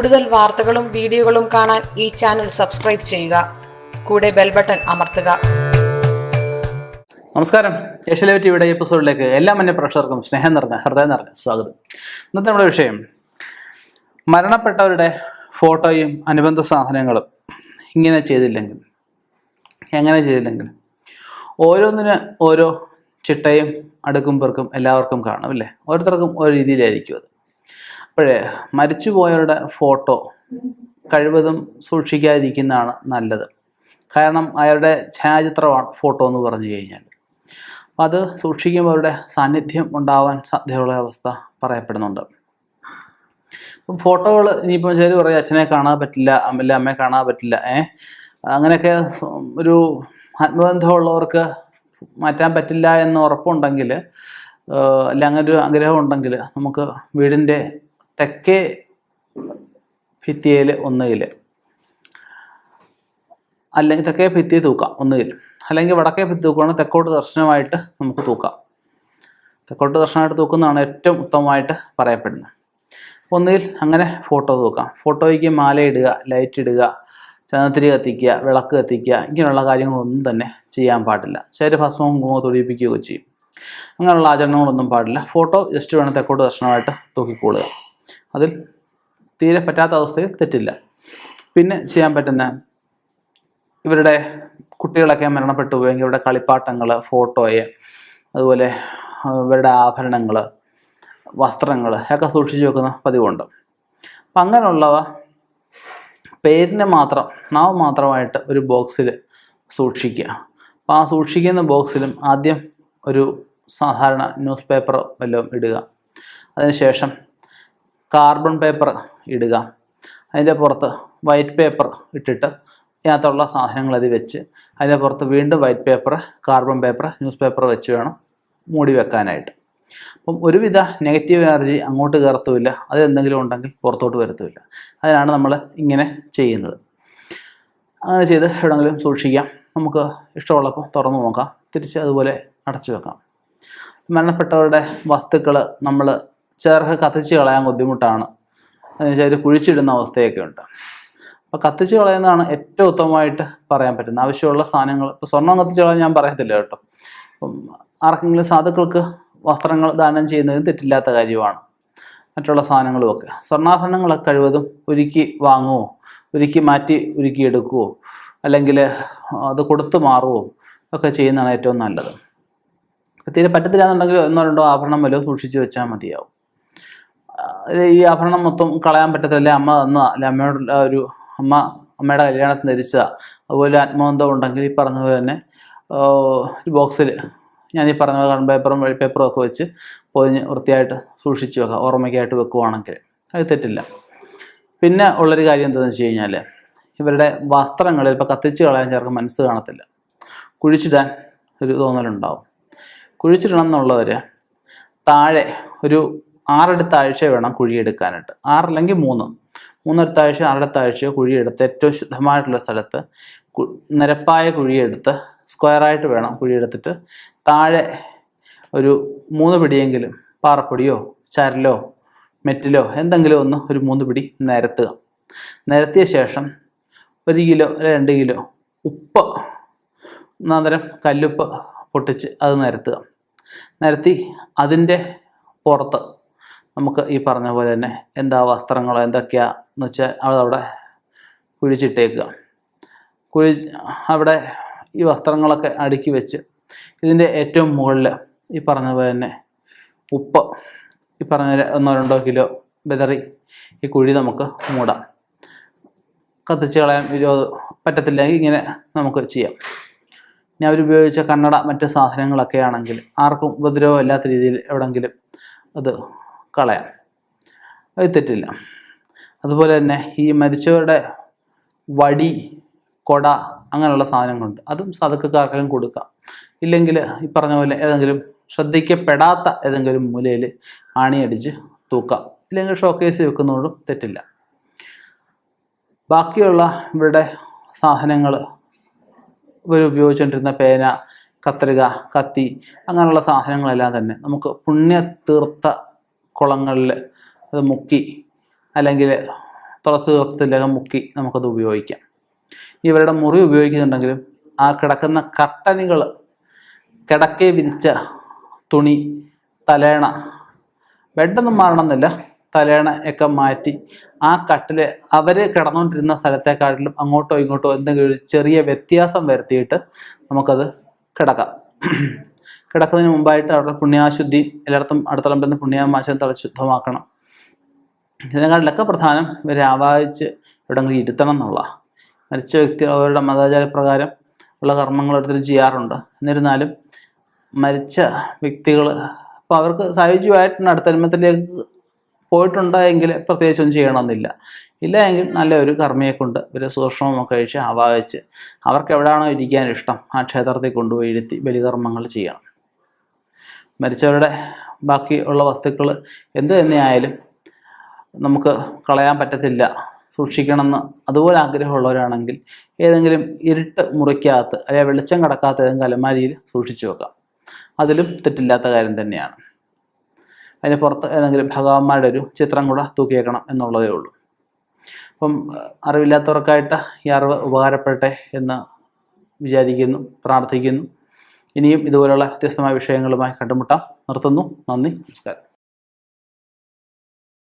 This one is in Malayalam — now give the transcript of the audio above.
കൂടുതൽ വാർത്തകളും വീഡിയോകളും കാണാൻ ഈ ചാനൽ സബ്സ്ക്രൈബ് ചെയ്യുക. കൂടെ ബെൽ ബട്ടൺ അമർത്തുക. നമസ്കാരം. ഏഷ്യ ലൈവ് ടിവിയുടെ എപ്പിസോഡിലേക്ക് എല്ലാ മന്യ പ്രേക്ഷകർക്കും സ്നേഹം നിറഞ്ഞ ഹൃദയം നിറഞ്ഞ സ്വാഗതം. ഇന്നത്തെ നമ്മുടെ വിഷയം മരണപ്പെട്ടവരുടെ ഫോട്ടോയും അനുബന്ധ സാധനങ്ങളും എങ്ങനെ ചെയ്തില്ലെങ്കിൽ ഓരോന്നിന് ഓരോ ചിട്ടയും അടുക്കും പെറുക്കും എല്ലാവർക്കും കാണും അല്ലേ? ഓരോരുത്തർക്കും ഓരോ രീതിയിലായിരിക്കും അത്. അപ്പോഴേ മരിച്ചുപോയവരുടെ ഫോട്ടോ കഴിവതും സൂക്ഷിക്കാതിരിക്കുന്നതാണ് നല്ലത്. കാരണം അയാളുടെ ഛായാചിത്രമാണ് ഫോട്ടോ എന്ന് പറഞ്ഞു കഴിഞ്ഞാൽ. അപ്പം അത് സൂക്ഷിക്കുമ്പോൾ അവരുടെ സാന്നിധ്യം ഉണ്ടാവാൻ സാധ്യതയുള്ള അവസ്ഥ പറയപ്പെടുന്നുണ്ട്. അപ്പം ഫോട്ടോകൾ ഇനിയിപ്പം ചിലർ പറയും അച്ഛനെ കാണാൻ പറ്റില്ല, അമ്മയെ കാണാൻ പറ്റില്ല, അങ്ങനെയൊക്കെ ഒരു ആത്മബന്ധമുള്ളവർക്ക് മാറ്റാൻ പറ്റില്ല എന്ന് ഉറപ്പുണ്ടെങ്കിൽ, അല്ല അങ്ങനെ ഒരു ആഗ്രഹം ഉണ്ടെങ്കിൽ നമുക്ക് വീടിൻ്റെ തെക്കേ ഭിത്തിയിൽ ഒന്നുകിൽ, അല്ലെങ്കിൽ തെക്കേ ഭിത്തി തൂക്കാം ഒന്നുകിൽ, അല്ലെങ്കിൽ വടക്കേ ഭിത്തി തൂക്കുകയാണെങ്കിൽ തെക്കോട്ട് ദർശനമായിട്ട് നമുക്ക് തൂക്കാം. തെക്കോട്ട് ദർശനമായിട്ട് തൂക്കുന്നതാണ് ഏറ്റവും ഉത്തമമായിട്ട് പറയപ്പെടുന്നത്. ഒന്നുകിൽ അങ്ങനെ ഫോട്ടോ തൂക്കാം. ഫോട്ടോയ്ക്ക് മാല ഇടുക, ലൈറ്റ് ഇടുക, ചന്ദനത്തിരി കത്തിക്കുക, വിളക്ക് കത്തിക്കുക, ഇങ്ങനെയുള്ള കാര്യങ്ങളൊന്നും തന്നെ ചെയ്യാൻ പാടില്ല. ശരീരഭസ്മവും കുങ്കുമവും തൊടിയിപ്പിക്കുകയൊക്കെ ചെയ്യും. അങ്ങനെയുള്ള ആചരണങ്ങളൊന്നും പാടില്ല. ഫോട്ടോ ജസ്റ്റ് വേണം തെക്കോട്ട് ദർശനമായിട്ട് തൂക്കിക്കൊള്ളുക. അതിൽ തീരെ പറ്റാത്ത അവസ്ഥയിൽ തെറ്റില്ല. പിന്നെ ചെയ്യാൻ പറ്റുന്ന, ഇവരുടെ കുട്ടികളൊക്കെ മരണപ്പെട്ടു പോയെങ്കിൽ ഇവരുടെ കളിപ്പാട്ടങ്ങൾ, ഫോട്ടോയെ, അതുപോലെ ഇവരുടെ ആഭരണങ്ങൾ, വസ്ത്രങ്ങൾ ഒക്കെ സൂക്ഷിച്ചു വെക്കുന്ന പതിവുണ്ട്. അപ്പം അങ്ങനെയുള്ളവ പേരിന് മാത്രം, നാമമാത്രമായിട്ട് ഒരു ബോക്സിൽ സൂക്ഷിക്കുക. അപ്പോൾ ആ സൂക്ഷിക്കുന്ന ബോക്സിലും ആദ്യം ഒരു സാധാരണ ന്യൂസ് പേപ്പർ വല്ലതും ഇടുക. അതിനുശേഷം കാർബൺ പേപ്പർ ഇടുക. അതിൻ്റെ പുറത്ത് വൈറ്റ് പേപ്പർ ഇട്ടിട്ട് ഇതിനകത്തുള്ള സാധനങ്ങൾ അത് വെച്ച് അതിൻ്റെ പുറത്ത് വീണ്ടും white paper, carbon paper, news paper വെച്ച് വേണം മൂടി വെക്കാനായിട്ട്. അപ്പം ഒരുവിധ നെഗറ്റീവ് എനർജി അങ്ങോട്ട് കയറത്തുമില്ല, അതിലെന്തെങ്കിലും ഉണ്ടെങ്കിൽ പുറത്തോട്ട് വരത്തുമില്ല. അതിനാണ് നമ്മൾ ഇങ്ങനെ ചെയ്യുന്നത്. അങ്ങനെ ചെയ്ത് എവിടെയെങ്കിലും സൂക്ഷിക്കാം. നമുക്ക് ഇഷ്ടമുള്ളപ്പോൾ തുറന്നു നോക്കാം, തിരിച്ച് അതുപോലെ അടച്ചു വെക്കാം. മരണപ്പെട്ടവരുടെ വസ്തുക്കൾ നമ്മൾ ചേർത്ത് കത്തിച്ച് കളയാൻ ബുദ്ധിമുട്ടാണ്. അതിനുശേഷം കുഴിച്ചിടുന്ന അവസ്ഥയൊക്കെ ഉണ്ട്. അപ്പോൾ കത്തിച്ച് കളയുന്നതാണ് ഏറ്റവും ഉത്തമമായിട്ട് പറയാൻ പറ്റുന്നത്. ആവശ്യമുള്ള സാധനങ്ങൾ, ഇപ്പോൾ സ്വർണ്ണം കത്തിച്ച് കളയാൻ ഞാൻ പറയത്തില്ല കേട്ടോ. അപ്പം ആർക്കെങ്കിലും സാധുക്കൾക്ക് വസ്ത്രങ്ങൾ ദാനം ചെയ്യുന്നതിന് തെറ്റില്ലാത്ത കാര്യമാണ്. മറ്റുള്ള സാധനങ്ങളുമൊക്കെ, സ്വർണ്ണാഭരണങ്ങളൊക്കെ കഴിവതും ഉരുക്കി വാങ്ങുമോ, ഉരുക്കി മാറ്റി ഉരുക്കി എടുക്കുമോ, അല്ലെങ്കിൽ അത് കൊടുത്തു മാറുമോ ഒക്കെ ചെയ്യുന്നതാണ് ഏറ്റവും നല്ലത്. തീരെ പറ്റത്തില്ല എന്നുണ്ടെങ്കിൽ ഒന്നോ രണ്ടോ ആഭരണം വല്ലതും സൂക്ഷിച്ച് വെച്ചാൽ മതിയാവും. ഈ ആഭരണം മൊത്തം കളയാൻ പറ്റത്തില്ല. അമ്മ തന്നതാ, അല്ലെ അമ്മയുടെ കല്യാണത്തിന് ധരിച്ചതാ, അതുപോലെ ആത്മബന്ധം ഉണ്ടെങ്കിൽ ഈ പറഞ്ഞ പോലെ തന്നെ ഒരു ബോക്സിൽ ഞാൻ ഈ പറഞ്ഞ കാർബൺ പേപ്പറും വൈറ്റ് പേപ്പറും ഒക്കെ വെച്ച് പൊതിഞ്ഞ് വൃത്തിയായിട്ട് സൂക്ഷിച്ച് വെക്കാം. ഓർമ്മയ്ക്കായിട്ട് വെക്കുവാണെങ്കിൽ അത് തെറ്റില്ല. പിന്നെ ഉള്ളൊരു കാര്യം എന്താണെന്ന് വെച്ച് കഴിഞ്ഞാൽ, ഇവരുടെ വസ്ത്രങ്ങളിൽ ഇപ്പോൾ കത്തിച്ച് കളയാൻ ചേർക്ക് മനസ്സ് കാണത്തില്ല, കുഴിച്ചിടാൻ ഒരു തോന്നലുണ്ടാവും. കുഴിച്ചിടണം എന്നുള്ളവർ താഴെ ഒരു 6 അടി താഴ്ച വേണം കുഴിയെടുക്കാനായിട്ട്. 6 അല്ലെങ്കിൽ 3 അടി താഴ്ച, 6 അടി താഴ്ചയോ കുഴിയെടുത്ത് ഏറ്റവും ശുദ്ധമായിട്ടുള്ള സ്ഥലത്ത് നിരപ്പായ കുഴിയെടുത്ത് സ്ക്വയറായിട്ട് വേണം കുഴിയെടുത്തിട്ട് താഴെ ഒരു 3 പിടിയെങ്കിലും പാറപ്പൊടിയോ ചരലോ മെറ്റിലോ എന്തെങ്കിലും ഒന്ന് ഒരു 3 പിടി നിരത്തുക. നിരത്തിയ ശേഷം 1 കിലോ 2 കിലോ ഉപ്പ്, അന്നേരം കല്ലുപ്പ് പൊട്ടിച്ച് അത് നിരത്തി അതിൻ്റെ പുറത്ത് നമുക്ക് ഈ പറഞ്ഞ പോലെ തന്നെ എന്താ വസ്ത്രങ്ങളോ എന്തൊക്കെയാന്ന് വെച്ചാൽ അതവിടെ കുഴിച്ചിട്ടേക്കുക. അവിടെ ഈ വസ്ത്രങ്ങളൊക്കെ അടുക്കി വെച്ച് ഇതിൻ്റെ ഏറ്റവും മുകളിൽ ഈ പറഞ്ഞ പോലെ തന്നെ ഉപ്പ്, ഈ പറഞ്ഞ 1-2 കിലോ ബെതറി ഈ കുഴി നമുക്ക് മൂടാം. കത്തിച്ച് കളയാൻ പറ്റത്തില്ലെങ്കിൽ ഇങ്ങനെ നമുക്ക് ചെയ്യാം. ഇനി അവരുപയോഗിച്ച കണ്ണട, മറ്റ് സാധനങ്ങളൊക്കെ ആണെങ്കിൽ ആർക്കും ഉപദ്രവം ഇല്ലാത്ത രീതിയിൽ എവിടെയെങ്കിലും അത് കളയാം, അത് തെറ്റില്ല. അതുപോലെ തന്നെ ഈ മരിച്ചവരുടെ വടി, കൊട, അങ്ങനെയുള്ള സാധനങ്ങളുണ്ട്, അതും സാധുക്കൾക്കാർക്കെങ്കിലും കൊടുക്കാം. ഇല്ലെങ്കിൽ ഈ പറഞ്ഞ പോലെ ഏതെങ്കിലും ശ്രദ്ധിക്കപ്പെടാത്ത ഏതെങ്കിലും മൂലയിൽ ആണിയടിച്ച് തൂക്കാം. ഇല്ലെങ്കിൽ ഷോക്കേസ് വെക്കുന്നതുകൊണ്ടും തെറ്റില്ല. ബാക്കിയുള്ള ഇവരുടെ സാധനങ്ങൾ, ഇവർ ഉപയോഗിച്ചുകൊണ്ടിരുന്ന പേന, കത്രിക, കത്തി, അങ്ങനെയുള്ള സാധനങ്ങളെല്ലാം തന്നെ നമുക്ക് പുണ്യതീർത്ഥ കുളങ്ങളിൽ അത് മുക്കി, അല്ലെങ്കിൽ തുളസി തീർത്ഥത്തിലേക്ക് മുക്കി നമുക്കത് ഉപയോഗിക്കാം. ഇവരുടെ മുറി ഉപയോഗിക്കുന്നുണ്ടെങ്കിലും ആ കിടക്കുന്ന കർട്ടനുകൾ, കിടക്കെ വിരിച്ച തുണി, തലേണ, ബെഡൊന്നും മാറണമെന്നില്ല, തലേണ ഒക്കെ മാറ്റി ആ കട്ടില് അവർ കിടന്നുകൊണ്ടിരുന്ന സ്ഥലത്തെക്കാട്ടിലും അങ്ങോട്ടോ ഇങ്ങോട്ടോ എന്തെങ്കിലും ഒരു ചെറിയ വ്യത്യാസം വരുത്തിയിട്ട് നമുക്കത് കിടക്കാം. കിടക്കുന്നതിന് മുമ്പായിട്ട് അവിടെ പുണ്യാശുദ്ധി, എല്ലായിടത്തും അടുത്തളമ്പെന്ന് പുണ്യാമാശം തളിച്ച് ശുദ്ധമാക്കണം. ഇതിനെക്കാട്ടിലൊക്കെ പ്രധാനം ഇവരെ ആവാഹിച്ച് എവിടെയെങ്കിലും ഇരുത്തണം എന്നുള്ള. മരിച്ച വ്യക്തി അവരുടെ മതാചാരപ്രകാരം ഉള്ള കർമ്മങ്ങൾ എടുത്തിട്ട് ചെയ്യാറുണ്ട്. എന്നിരുന്നാലും മരിച്ച വ്യക്തികൾ അപ്പോൾ അവർക്ക് സായുജ്യമായിട്ടാണ് അടുത്ത ജന്മത്തിലേക്ക് പോയിട്ടുണ്ടെങ്കിൽ പ്രത്യേകിച്ചൊന്നും ചെയ്യണമെന്നില്ല. ഇല്ല എങ്കിൽ നല്ലൊരു കർമ്മിയെ കൊണ്ട് ഇവർ സൂക്ഷ്മമൊക്കെ കഴിച്ച് ആവാഹിച്ച് അവർക്ക് എവിടെയാണോ ഇരിക്കാൻ ഇഷ്ടം ആ ക്ഷേത്രത്തിൽ കൊണ്ടുപോയി ഇരുത്തി ബലികർമ്മങ്ങൾ ചെയ്യണം. മരിച്ചവരുടെ ബാക്കി ഉള്ള വസ്തുക്കൾ എന്ത് തന്നെയായാലും നമുക്ക് കളയാൻ പറ്റത്തില്ല, സൂക്ഷിക്കണമെന്ന് അതുപോലെ ആഗ്രഹമുള്ളവരാണെങ്കിൽ ഏതെങ്കിലും ഇരുട്ട് മുറിക്കകത്ത് അല്ലെങ്കിൽ വെളിച്ചം കടക്കാത്ത ഏതെങ്കിലും അലമാരിയിൽ സൂക്ഷിച്ചു വെക്കാം. അതിലും തെറ്റില്ലാത്ത കാര്യം തന്നെയാണ്. അതിന് പുറത്ത് ഏതെങ്കിലും ഭഗവാന്മാരുടെ ഒരു ചിത്രം കൂടെ തൂക്കിയേക്കണം എന്നുള്ളതേ ഉള്ളൂ. അപ്പം അറിവില്ലാത്തവർക്കായിട്ട് ഈ അറിവ് ഉപകാരപ്പെടട്ടെ എന്ന് വിചാരിക്കുന്നു, പ്രാർത്ഥിക്കുന്നു. ഇനിയും ഇതുപോലുള്ള വ്യത്യസ്തമായ വിഷയങ്ങളുമായി കണ്ടുമുട്ടാം. നിർത്തുന്നു. നന്ദി, നമസ്കാരം.